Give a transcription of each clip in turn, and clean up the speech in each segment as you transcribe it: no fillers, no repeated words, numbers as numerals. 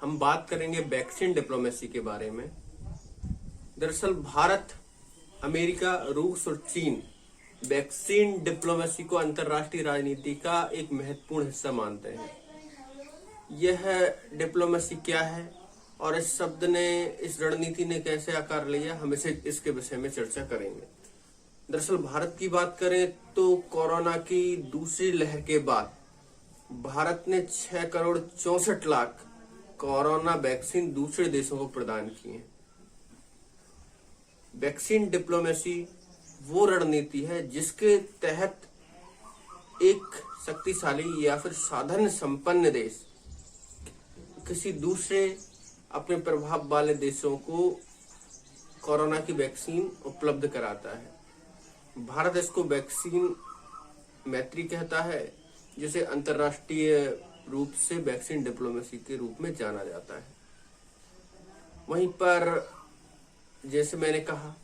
हम बात करेंगे वैक्सीन डिप्लोमेसी के बारे में। दरअसल भारत, अमेरिका, रूस और चीन वैक्सीन डिप्लोमेसी को अंतर्राष्ट्रीय राजनीति का एक महत्वपूर्ण हिस्सा मानते हैं। यह डिप्लोमेसी क्या है और इस शब्द ने, इस रणनीति ने कैसे आकार लिया, हम इसके विषय में चर्चा करेंगे। दरअसल भारत की बात करें तो कोरोना की दूसरी लहर के बाद भारत ने 6 करोड़ 64 लाख कोरोना वैक्सीन दूसरे देशों को प्रदान किए हैं। वैक्सीन डिप्लोमेसी वो रणनीति है जिसके तहत एक शक्तिशाली या फिर साधन संपन्न देश किसी दूसरे अपने प्रभाव वाले देशों को कोरोना की वैक्सीन उपलब्ध कराता है। भारत इसको वैक्सीन मैत्री कहता है, जिसे अंतर्राष्ट्रीय रूप से वैक्सीन डिप्लोमेसी के रूप में जाना जाता है। वहीं पर जैसे मैंने कहा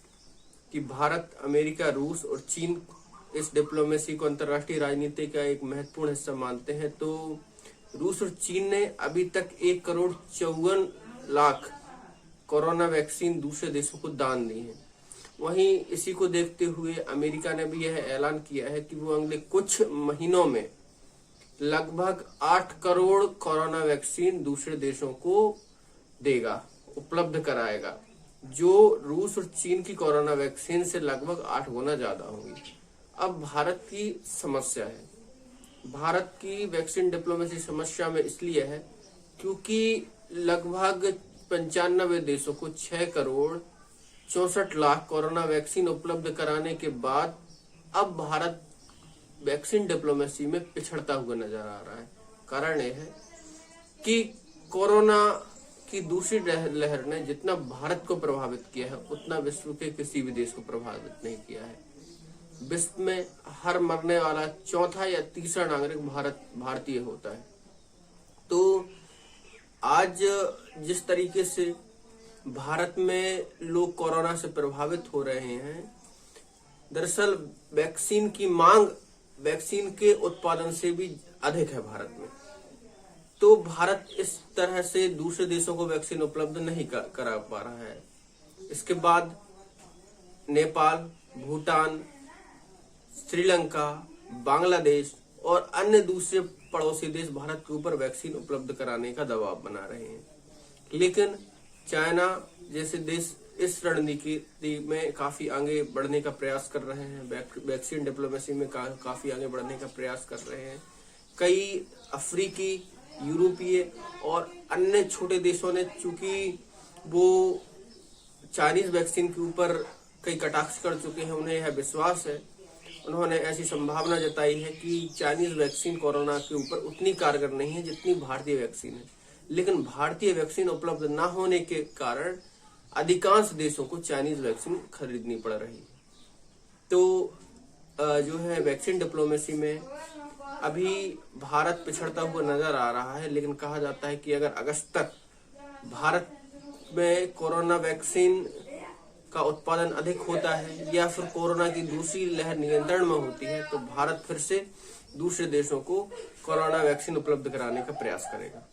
कि भारत, अमेरिका, रूस और चीन इस डिप्लोमेसी को अंतर्राष्ट्रीय राजनीति का एक महत्वपूर्ण हिस्सा मानते हैं, तो रूस और चीन ने अभी तक 1 करोड़ 54 लाख कोरोना वैक्सीन दूसरे देशों को दान दी है। वहीं इसी को देखते हुए अमेरिका ने भी यह ऐलान किया है कि वो अगले कुछ महीनों में लगभग 8 करोड़ कोरोना वैक्सीन दूसरे देशों को देगा, उपलब्ध कराएगा, जो रूस और चीन की कोरोना वैक्सीन से लगभग 8 गुना ज्यादा होगी। अब भारत की समस्या है, भारत की वैक्सीन डिप्लोमेसी समस्या में इसलिए है क्योंकि लगभग 95 देशों को 6 करोड़ 64 लाख कोरोना वैक्सीन उपलब्ध कराने के बाद अब भारत वैक्सीन डिप्लोमेसी में पिछड़ता हुआ नजर आ रहा है। कारण यह है कि कोरोना की दूसरी लहर ने जितना भारत को प्रभावित किया है उतना विश्व के किसी भी देश को प्रभावित नहीं किया है। विश्व में हर मरने वाला चौथा या तीसरा नागरिक भारतीय होता है। तो आज जिस तरीके से भारत में लोग कोरोना से प्रभावित हो रहे हैं, दरअसल वैक्सीन की मांग वैक्सीन के उत्पादन से भी अधिक है भारत में। तो भारत इस तरह से दूसरे देशों को वैक्सीन उपलब्ध नहीं करा पा रहा है। इसके बाद नेपाल, भूटान, श्रीलंका, बांग्लादेश और अन्य दूसरे पड़ोसी देश भारत के ऊपर वैक्सीन उपलब्ध कराने का दबाव बना रहे हैं। लेकिन चाइना जैसे देश इस रणनीति में काफी आगे बढ़ने का प्रयास कर रहे हैं, वैक्सीन डिप्लोमेसी में काफी आगे बढ़ने का प्रयास कर रहे हैं। कई अफ्रीकी, यूरोपीय और अन्य छोटे देशों ने, चूंकि वो चाइनीज वैक्सीन के ऊपर कई कटाक्ष कर चुके हैं, उन्हें यह विश्वास है, उन्होंने ऐसी संभावना जताई है कि चाइनीज वैक्सीन कोरोना के ऊपर उतनी कारगर नहीं है जितनी भारतीय वैक्सीन है। लेकिन भारतीय वैक्सीन उपलब्ध न होने के कारण अधिकांश देशों को चाइनीज वैक्सीन खरीदनी पड़ रही है। तो जो है वैक्सीन डिप्लोमेसी में अभी भारत पिछड़ता हुआ नजर आ रहा है। लेकिन कहा जाता है कि अगर अगस्त तक भारत में कोरोना वैक्सीन का उत्पादन अधिक होता है या फिर कोरोना की दूसरी लहर नियंत्रण में होती है, तो भारत फिर से दूसरे देशों को कोरोना वैक्सीन उपलब्ध कराने का प्रयास करेगा।